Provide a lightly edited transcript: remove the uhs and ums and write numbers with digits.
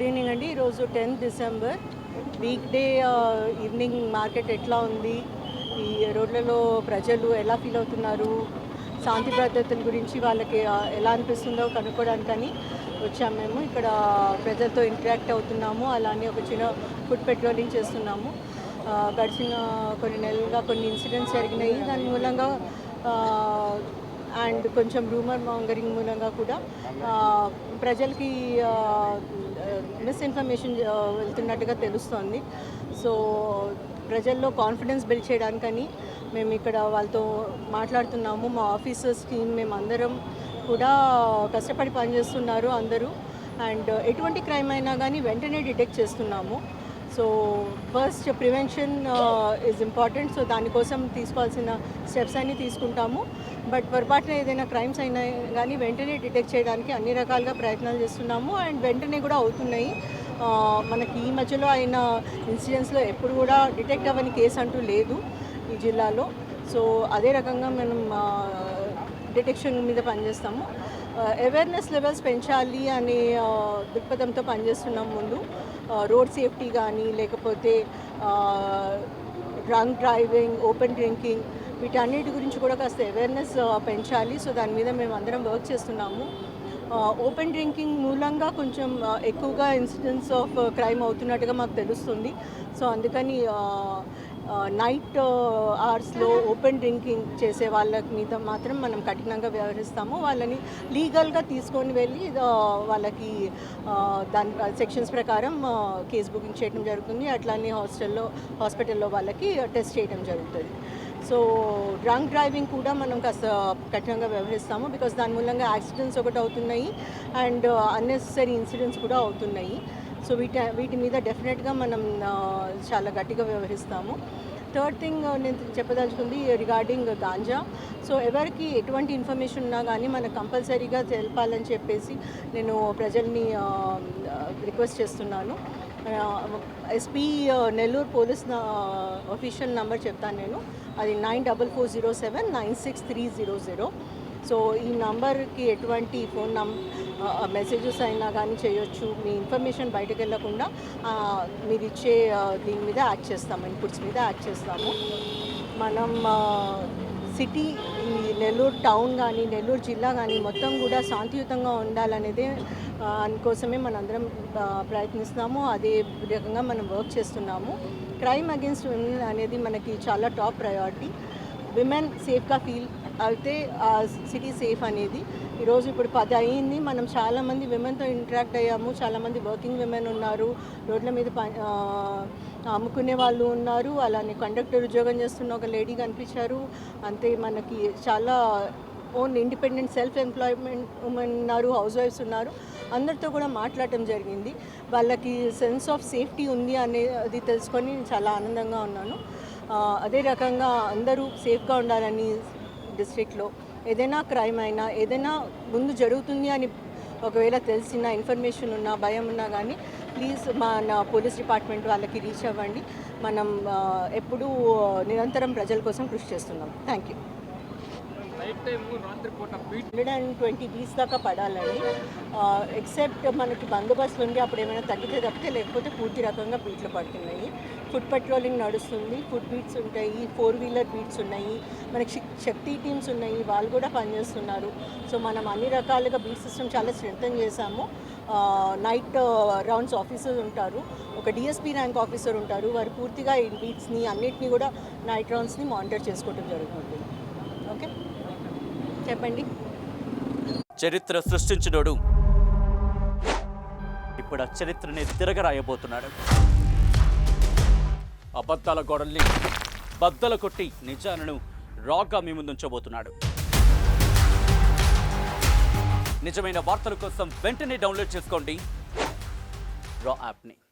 Evening అండి. ఈరోజు 10th December week day evening market ఎట్లా ఉంది, ఈ రోడ్లలో ప్రజలు ఎలా ఫీల్ అవుతున్నారు, శాంతి భద్రతల గురించి వాళ్ళకి ఎలా అనిపిస్తుందో కనుక్కోవడానికని వచ్చాము. మేము ఇక్కడ ప్రజలతో ఇంటరాక్ట్ అవుతున్నాము, అలానే ఒక చిన్న ఫుడ్ పెట్రోలింగ్ చేస్తున్నాము. గడిచిన కొన్ని నెలలుగా కొన్ని ఇన్సిడెంట్స్ జరిగినాయి, దాని మూలంగా అండ్ కొంచెం రూమర్ మాంగరింగ్ మూలంగా కూడా ప్రజలకి మిస్ఇన్ఫర్మేషన్ వెళ్తున్నట్టుగా తెలుస్తోంది. సో ప్రజల్లో కాన్ఫిడెన్స్ బిల్డ్ చేయడానికని మేము ఇక్కడ వాళ్ళతో మాట్లాడుతున్నాము. మా ఆఫీసర్స్ టీమ్ మేమందరం కూడా కష్టపడి పనిచేస్తున్నారు అందరూ. అండ్ ఎటువంటి క్రైమ్ అయినా కానీ వెంటనే డిటెక్ట్ చేస్తున్నాము. So first prevention is important. So దానికోసం తీసుకోవాల్సిన స్టెప్స్ అన్నీ తీసుకుంటాము. బట్ పొరపాటున ఏదైనా క్రైమ్స్ అయినా కానీ వెంటనే డిటెక్ట్ చేయడానికి అన్ని రకాలుగా ప్రయత్నాలు చేస్తున్నాము. అండ్ వెంటనే కూడా అవుతున్నాయి. మనకి ఈ మధ్యలో అయిన ఇన్సిడెంట్స్లో ఎప్పుడు కూడా డిటెక్ట్ అవ్వని కేసు అంటూ లేదు ఈ జిల్లాలో. సో అదే రకంగా మనం డిటెక్షన్ మీద పనిచేస్తాము. అవేర్నెస్ లెవెల్స్ పెంచాలి అనే దృక్పథంతో పనిచేస్తున్నాం. ముందు రోడ్ సేఫ్టీ కానీ, లేకపోతే డ్రంక్ డ్రైవింగ్, ఓపెన్ డ్రింకింగ్, వీటన్నిటి గురించి కూడా కాస్త అవేర్నెస్ పెంచాలి. సో దాని మీద మేము అందరం వర్క్ చేస్తున్నాము. ఓపెన్ డ్రింకింగ్ మూలంగా కొంచెం ఎక్కువగా ఇన్సిడెంట్స్ ఆఫ్ క్రైమ్ అవుతున్నట్టుగా మాకు తెలుస్తుంది. సో అందుకని నైట్ అవర్స్లో ఓపెన్ డ్రింకింగ్ చేసే వాళ్ళ మీద మాత్రం మనం కఠినంగా వ్యవహరిస్తాము. వాళ్ళని లీగల్గా తీసుకొని వెళ్ళి వాళ్ళకి దాని సెక్షన్స్ ప్రకారం కేసు బుకింగ్ చేయడం జరుగుతుంది. అట్లానే హాస్పిటల్లో వాళ్ళకి టెస్ట్ చేయడం జరుగుతుంది. సో డ్రంక్ డ్రైవింగ్ కూడా మనం కాస్త కఠినంగా వ్యవహరిస్తాము. బికాస్ దాని మూలంగా యాక్సిడెంట్స్ ఒకటి అవుతున్నాయి అండ్ అన్నెసరీ ఇన్సిడెంట్స్ కూడా అవుతున్నాయి. సో వీటి మీద డెఫినెట్గా మనం చాలా గట్టిగా వ్యవహరిస్తాము. థర్డ్ థింగ్ నేను చెప్పదలుచుకుంది రిగార్డింగ్ గాంజా. సో ఎవరికి ఎటువంటి ఇన్ఫర్మేషన్ ఉన్నా కానీ మనకు కంపల్సరీగా తెలపాలని చెప్పేసి నేను ప్రజల్ని రిక్వెస్ట్ చేస్తున్నాను. SP Nellore police official number చెప్తాను నేను. అది 9407 సో ఈ నంబర్కి ఎటువంటి ఫోన్ మెసేజెస్ అయినా కానీ చేయొచ్చు. మీ ఇన్ఫర్మేషన్ బయటకు వెళ్ళకుండా మీరు ఇచ్చే దీని మీద యాక్ట్ చేస్తాము, ఇన్పుట్స్ మీద యాక్ట్ చేస్తాము. మనం సిటీ, ఈ నెల్లూరు టౌన్ కానీ, నెల్లూరు జిల్లా కానీ మొత్తం కూడా శాంతియుతంగా ఉండాలనేదే అందుకోసమే మనందరం ప్రయత్నిస్తున్నాము. అదే రకంగా మనం వర్క్ చేస్తున్నాము. క్రైమ్ అగెన్స్ట్ విమెన్ అనేది మనకి చాలా టాప్ ప్రయారిటీ. విమెన్ సేఫ్గా ఫీల్ అయితే సిటీ సేఫ్ అనేది. ఈరోజు ఇప్పుడు 10 అయ్యింది. మనం చాలామంది విమెన్తో ఇంటరాక్ట్ అయ్యాము. చాలామంది వర్కింగ్ విమెన్ ఉన్నారు, రోడ్ల మీద అమ్ముకునే వాళ్ళు ఉన్నారు, అలానే కండక్టర్ ఉద్యోగం చేస్తున్న ఒక లేడీ కనిపించారు. అంతే మనకి చాలా own independent self employment women ఉన్నారు, హౌస్ వైఫ్స్ ఉన్నారు. అందరితో కూడా మాట్లాడటం జరిగింది. వాళ్ళకి సెన్స్ ఆఫ్ సేఫ్టీ ఉంది అనేది తెలుసుకొని చాలా ఆనందంగా ఉన్నాను. అదే రకంగా అందరూ సేఫ్గా ఉండాలని డిస్ట్రిక్ట్లో ఏదైనా క్రైమ్ అయినా, ఏదైనా ముందు జరుగుతుంది అని ఒకవేళ తెలిసిన ఇన్ఫర్మేషన్ ఉన్నా, భయం ఉన్నా కానీ ప్లీజ్ మన పోలీస్ డిపార్ట్మెంట్ వాళ్ళకి రీచ్ అవ్వండి. మనం ఎప్పుడూ నిరంతరం ప్రజల కోసం కృషి చేస్తున్నాం. Thank you. 120 బీస్ దాకా పడాలండి. ఎక్సెప్ట్ మనకి బందోబస్తు ఉంది, అప్పుడు ఏమైనా తప్పితే లేకపోతే పూర్తి రకంగా బీట్లు పడుతున్నాయి. ఫుడ్ పెట్రోలింగ్ నడుస్తుంది, ఫుడ్ బీట్స్ ఉంటాయి, 4-వీలర్ బీట్స్ ఉన్నాయి, మనకి శక్తి టీమ్స్ ఉన్నాయి, వాళ్ళు కూడా పనిచేస్తున్నారు. సో మనం అన్ని రకాలుగా బీట్ సిస్టమ్ చాలా స్ట్రెంథన్ చేశాము. నైట్ రౌండ్స్ ఆఫీసర్స్ ఉంటారు, ఒక డిఎస్పీ ర్యాంక్ ఆఫీసర్ ఉంటారు. వారు పూర్తిగా ఈ బీట్స్ని అన్నిటినీ కూడా నైట్ రౌండ్స్ని మానిటర్ చేసుకోవడం జరుగుతుంది. ఓకే, చెప్పండి. చరిత్ర సృష్టించినోడు ఇప్పుడు ఆ చరిత్రని తిరగరాయబోతున్నాడు. అబద్ధాల గోడల్ని బద్దల కొట్టి నిజాలను రాగా మీ ముందుంచబోతున్నాడు. నిజమైన వార్తల కోసం వెంటనే డౌన్లోడ్ చేసుకోండి రా యాప్ని.